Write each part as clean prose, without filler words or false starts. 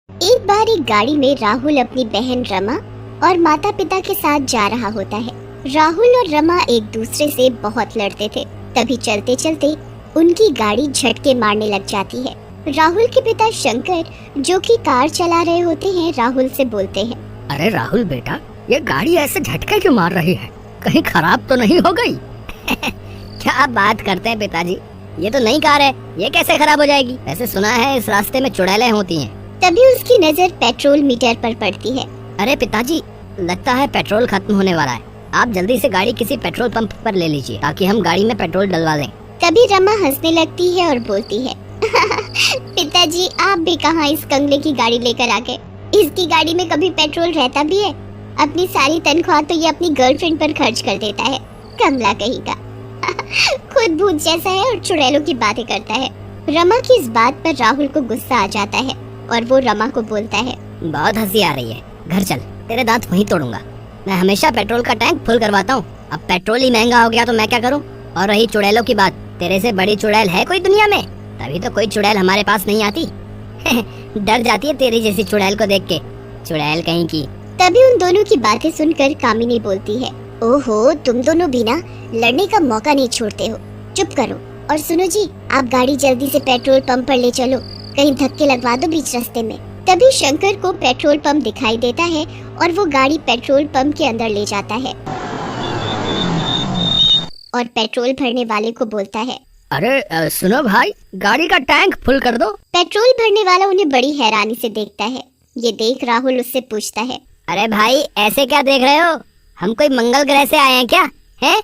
एक बार एक गाड़ी में राहुल अपनी बहन रमा और माता पिता के साथ जा रहा होता है। राहुल और रमा एक दूसरे से बहुत लड़ते थे। तभी चलते चलते उनकी गाड़ी झटके मारने लग जाती है। राहुल के पिता शंकर, जो कि कार चला रहे होते हैं, राहुल से बोलते हैं, अरे राहुल बेटा, ये गाड़ी ऐसे झटके क्यों मार रही है? कहीं खराब तो नहीं हो गई? क्या बात करते हैं पिताजी, ये तो नई कार है, ये कैसे खराब हो जाएगी? ऐसे सुना है इस रास्ते में चुड़ैलें होती हैं। तभी उसकी नजर पेट्रोल मीटर पर पड़ती है। अरे पिताजी, लगता है पेट्रोल खत्म होने वाला है। आप जल्दी से गाड़ी किसी पेट्रोल पंप पर ले लीजिए ताकि हम गाड़ी में पेट्रोल डलवा दें। तभी रमा हंसने लगती है और बोलती है, पिताजी आप भी कहाँ इस कंगले की गाड़ी लेकर आ गए? इसकी गाड़ी में कभी पेट्रोल रहता भी है? अपनी सारी तनख्वाह तो ये अपनी गर्लफ्रेंड पर खर्च कर देता है, कमला कहीं का। खुद भूत जैसा है और चुड़ैलों की बातें करता है। रमा की इस बात पर राहुल को गुस्सा आ जाता है और वो रमा को बोलता है, बहुत हंसी आ रही है, घर चल, तेरे दांत वहीं तोड़ूंगा। मैं हमेशा पेट्रोल का टैंक फुल करवाता हूँ, अब पेट्रोल ही महंगा हो गया तो मैं क्या करूँ? और रही चुड़ैलों की बात, तेरे से बड़ी चुड़ैल है कोई दुनिया में? तभी तो कोई चुड़ैल हमारे पास नहीं आती। डर जाती है तेरी जैसी चुड़ैल को देख के, चुड़ैल कहीं की। तभी उन दोनों की बातें सुनकर कामिनी बोलती है, ओहो तुम दोनों भी ना लड़ने का मौका नहीं छोड़ते हो, चुप करो। और सुनो जी, आप गाड़ी जल्दी से पेट्रोल पंप पर ले चलो, कहीं धक्के लगवा दो बीच रास्ते में। तभी शंकर को पेट्रोल पंप दिखाई देता है और वो गाड़ी पेट्रोल पंप के अंदर ले जाता है और पेट्रोल भरने वाले को बोलता है, अरे सुनो भाई, गाड़ी का टैंक फुल कर दो। पेट्रोल भरने वाला उन्हें बड़ी हैरानी से देखता है। ये देख राहुल उससे पूछता है, अरे भाई ऐसे क्या देख रहे हो? हम कोई मंगल ग्रह से आए हैं क्या? हैं?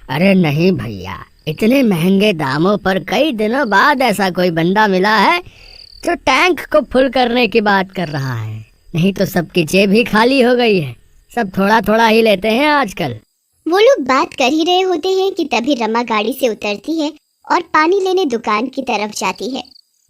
अरे नहीं भैया, इतने महंगे दामों पर कई दिनों बाद ऐसा कोई बंदा मिला है जो टैंक को फुल करने की बात कर रहा है। नहीं तो सबकी जेब ही खाली हो गई है, सब थोड़ा थोड़ा ही लेते हैं आजकल। वो लोग बात कर ही रहे होते हैं कि तभी रमा गाड़ी से उतरती है और पानी लेने दुकान की तरफ जाती है।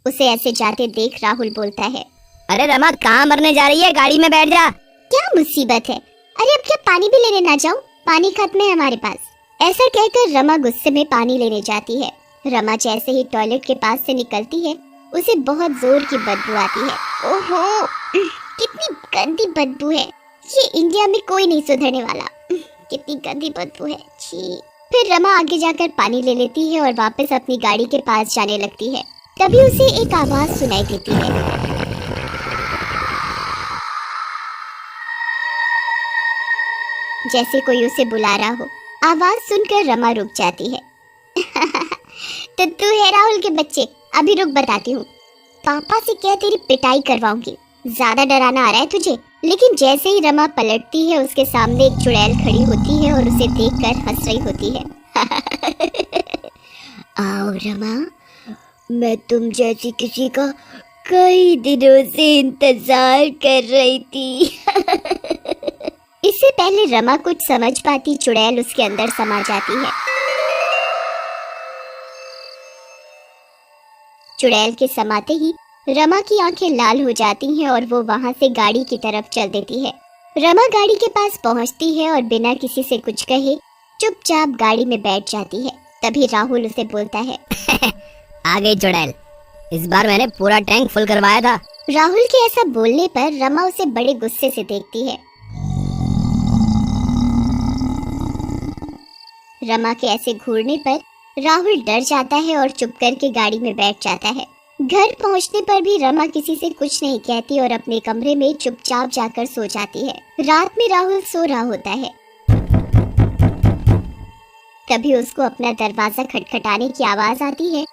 उसे ऐसे जाते देख राहुल बोलता है, अरे रमा कहाँ मरने जा रही है? गाड़ी में बैठ जा। क्या मुसीबत है? अरे अब क्या पानी भी लेने ना जाऊं? पानी खत्म है हमारे पास। ऐसा कहकर रमा गुस्से में पानी लेने जाती है। रमा जैसे ही टॉयलेट के पास से निकलती है, उसे बहुत जोर की बदबू आती है। ओहो, कितनी गंदी बदबू है, ये इंडिया में कोई नहीं सुधरने वाला। कितनी गंदी बदबू है, छी। फिर रमा आगे जाकर पानी ले लेती है और वापस अपनी गाड़ी के पास जाने लगती है। तभी उसे एक आवाज सुनाई देती है, जैसे कोई उसे बुला रहा हो। आवाज सुनकर रमा रुक जाती है। तो तू है राहुल के बच्चे, अभी रुक बताती हूँ। पापा से क्या तेरी पिटाई करवाऊंगी, ज्यादा डराना आ रहा है तुझे? लेकिन जैसे ही रमा पलटती है, उसके सामने एक चुड़ैल खड़ी होती है और उसे देखकर हंस रही होती है। आओ रमा, मैं तुम जैसी किसी का कई दिनों से इंतजार कर रही थी। इससे पहले रमा कुछ समझ पाती, चुड़ैल उसके अंदर समा जाती है। चुड़ैल के समाते ही रमा की आंखें लाल हो जाती हैं और वो वहां से गाड़ी की तरफ चल देती है। रमा गाड़ी के पास पहुंचती है और बिना किसी से कुछ कहे चुपचाप गाड़ी में बैठ जाती है। तभी राहुल उसे बोलता है, आ गई चुड़ैल, इस बार मैंने पूरा टैंक फुल करवाया था। राहुल के ऐसा बोलने पर रमा उसे बड़े गुस्से से देखती है। रमा के ऐसे घूरने पर राहुल डर जाता है और चुप करके गाड़ी में बैठ जाता है। घर पहुंचने पर भी रमा किसी से कुछ नहीं कहती और अपने कमरे में चुपचाप जाकर सो जाती है। रात में राहुल सो रहा होता है। तभी उसको अपना दरवाजा खटखटाने की आवाज आती है,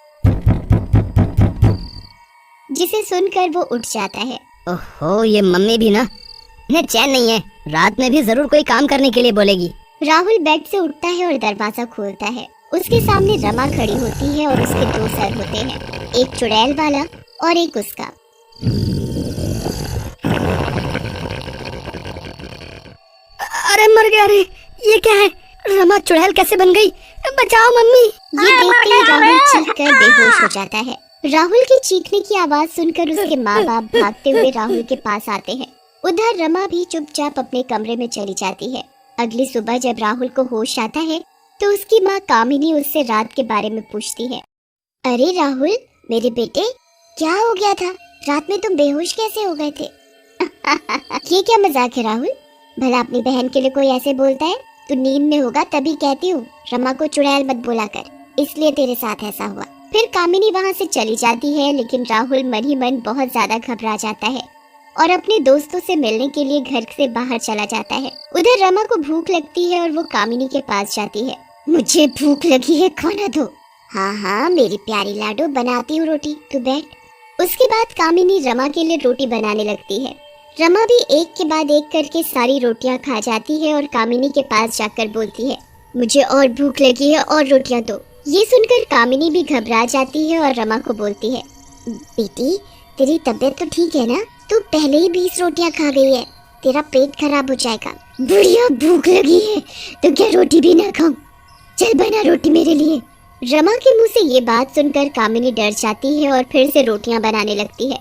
जिसे सुनकर वो उठ जाता है। ओहो, ये मम्मी भी ना, इन्हें चैन नहीं है, रात में भी जरूर कोई काम करने के लिए बोलेगी। राहुल बेड से उठता है और दरवाजा खोलता है। उसके सामने रमा खड़ी होती है और उसके दो सर होते हैं, एक चुड़ैल वाला और एक उसका। अरे मर गया रे, ये क्या है? रमा चुड़ैल कैसे बन गई? बचाओ मम्मी। ये देखते ही राहुल चीखकर बेहोश हो जाता है। राहुल के चीखने की आवाज सुनकर उसके माँ बाप भागते हुए राहुल के पास आते हैं। उधर रमा भी चुपचाप अपने कमरे में चली जाती है। अगली सुबह जब राहुल को होश आता है तो उसकी माँ कामिनी उससे रात के बारे में पूछती है, अरे राहुल मेरे बेटे, क्या हो गया था? रात में तुम बेहोश कैसे हो गए थे? ये क्या मजाक है राहुल? भला अपनी बहन के लिए कोई ऐसे बोलता है? तू नींद में होगा तभी कहती हूँ रमा को चुड़ैल मत बोला कर, इसलिए तेरे साथ ऐसा हुआ। फिर कामिनी वहाँ से चली जाती है, लेकिन राहुल मन ही मन बहुत ज्यादा घबरा जाता है और अपने दोस्तों से मिलने के लिए घर से बाहर चला जाता है। उधर रमा को भूख लगती है और वो कामिनी के पास जाती है। मुझे भूख लगी है, खाना दो। हाँ हाँ मेरी प्यारी लाडो, बनाती हूँ रोटी, तू बैठ। उसके बाद कामिनी रमा के लिए रोटी बनाने लगती है। रमा भी एक के बाद एक करके सारी रोटियां खा जाती है और कामिनी के पास जाकर बोलती है, मुझे और भूख लगी है और रोटियां दो। ये सुनकर कामिनी भी घबरा जाती है और रमा को बोलती है, बेटी तेरी तबीयत तो ठीक है ना? तू पहले ही 20 रोटियां खा गई है, तेरा पेट खराब हो जाएगा। बुढ़िया भूख लगी है तो क्या रोटी भी ना खाऊं? चल बना रोटी मेरे लिए। रमा के मुंह से ये बात सुनकर कामिनी डर जाती है और फिर से रोटियां बनाने लगती है।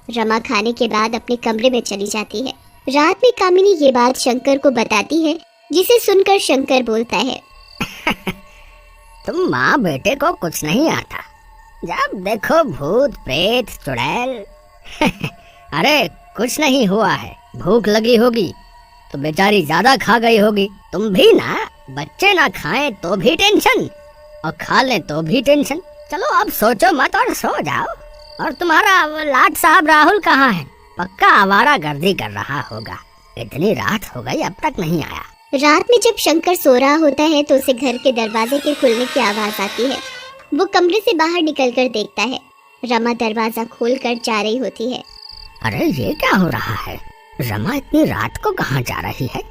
रमा खाने के बाद अपने कमरे में चली जाती है। रात में कामिनी ये बात शंकर को बताती है, जिसे सुनकर शंकर बोलता है, तुम माँ बेटे को कुछ नहीं आता, जब देखो भूत प्रेत चुड़ैल। अरे कुछ नहीं हुआ है, भूख लगी होगी तो बेचारी ज्यादा खा गई होगी। तुम भी ना, बच्चे ना खाएं तो भी टेंशन और खा लें तो भी टेंशन। चलो अब सोचो मत और सो जाओ। और तुम्हारा लाट साहब राहुल कहाँ है? पक्का आवारा गर्दी कर रहा होगा, इतनी रात हो गई अब तक नहीं आया। रात में जब शंकर सो रहा होता है तो उसे घर के दरवाजे के खुलने की आवाज आती है। वो कमरे से बाहर निकलकर देखता है, रमा दरवाजा खोलकर जा रही होती है। अरे ये क्या हो रहा है? रमा इतनी रात को कहाँ जा रही है?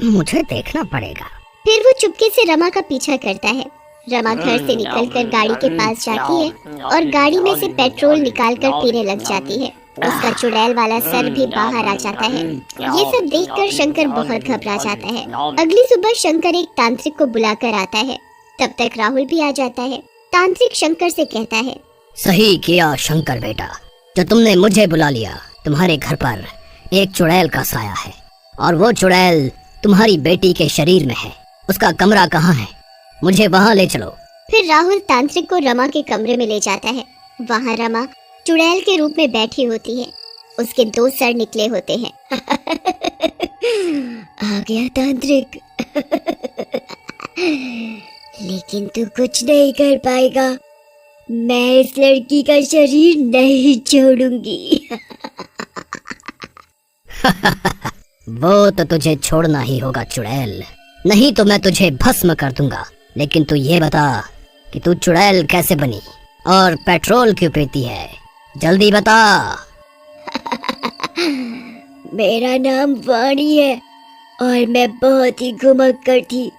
मुझे देखना पड़ेगा। फिर वो चुपके से रमा का पीछा करता है। रमा घर से निकलकर गाड़ी के पास जाती है और गाड़ी में से पेट्रोल निकालकर पीने लग जाती है। उसका चुड़ैल वाला सर भी बाहर आ जाता है। ये सब देखकर शंकर बहुत घबरा जाता है। अगली सुबह शंकर एक तांत्रिक को बुलाकर आता है। तब तक राहुल भी आ जाता है। तांत्रिक शंकर से कहता है, सही किया शंकर बेटा, जो तुमने मुझे बुला लिया। तुम्हारे घर पर एक चुड़ैल का साया है और वो चुड़ैल तुम्हारी बेटी के शरीर में है। उसका कमरा कहाँ है? मुझे वहाँ ले चलो। फिर राहुल तांत्रिक को रमा के कमरे में ले जाता है। वहाँ रमा चुड़ैल के रूप में बैठी होती है। उसके 2 सर निकले होते हैं। आ गया तांत्रिक। लेकिन तू कुछ नहीं कर पाएगा, मैं इस लड़की का शरीर नहीं छोड़ूंगी। वो तो तुझे छोड़ना ही होगा चुड़ैल, नहीं तो मैं तुझे भस्म कर दूंगा। लेकिन तू ये बता कि तू चुड़ैल कैसे बनी और पेट्रोल क्यों पीती है? जल्दी बता। मेरा नाम वाणी है और मैं बहुत ही घुमक्कड़ थी।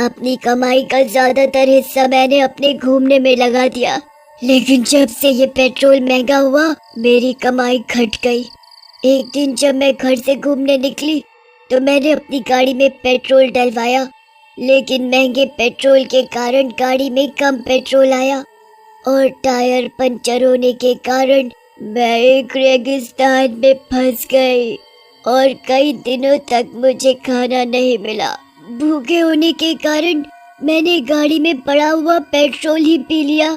अपनी कमाई का ज्यादातर हिस्सा मैंने अपने घूमने में लगा दिया, लेकिन जब से ये पेट्रोल महंगा हुआ मेरी कमाई घट गई। एक दिन जब मैं घर से घूमने निकली तो मैंने अपनी गाड़ी में पेट्रोल डलवाया, लेकिन महंगे पेट्रोल के कारण गाड़ी में कम पेट्रोल आया और टायर पंचर होने के कारण मैं एक रेगिस्तान में फंस गई और कई दिनों तक मुझे खाना नहीं मिला। भूखे होने के कारण मैंने गाड़ी में पड़ा हुआ पेट्रोल ही पी लिया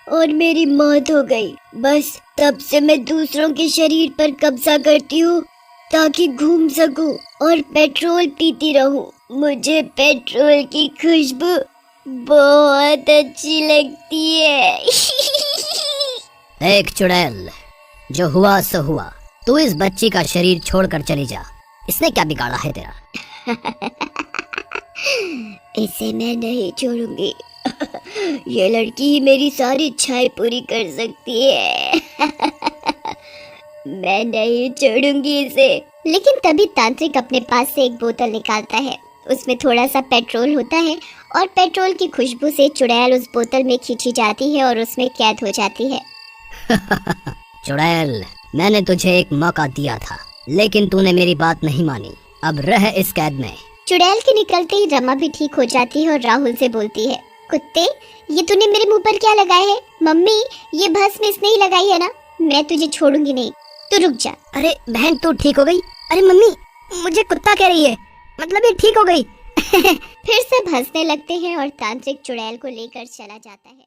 और मेरी मौत हो गई। बस तब से मैं दूसरों के शरीर पर कब्जा करती हूँ ताकि घूम सकूं और पेट्रोल पीती रहूं। मुझे पेट्रोल की खुशबू बहुत अच्छी लगती है। देख चुड़ैल, जो हुआ सो हुआ। तू इस बच्ची का शरीर छोड़कर चली जा। इसने क्या बिगाड़ा है तेरा? इसे मैं नहीं छोड़ूंगी। ये लड़की ही मेरी सारी इच्छाएं पूरी कर सकती है। मैं नहीं छोड़ूंगी इसे। लेकिन तभी तांत्रिक अपने पास से एक बोतल निकालता है। उसमें थोड़ा सा पेट्रोल होता है और पेट्रोल की खुशबू से चुड़ैल उस बोतल में खींची जाती है और उसमें कैद हो जाती है। चुड़ैल, मैंने तुझे एक मौका दिया था, लेकिन तूने मेरी बात नहीं मानी। अब रह इस कैद में। चुड़ैल के निकलते ही रमा भी ठीक हो जाती है और राहुल से बोलती है, कुत्ते, ये तूने मेरे मुंह पर क्या लगाया है? मम्मी, ये भस्म इसने ही लगाई है ना? मैं तुझे छोड़ूंगी नहीं, तू रुक जा। अरे बहन, तू ठीक हो गई? अरे मम्मी, मुझे कुत्ता कह रही है, मतलब ये ठीक हो गई। फिर सब हंसने लगते हैं और तांत्रिक चुड़ैल को लेकर चला जाता है।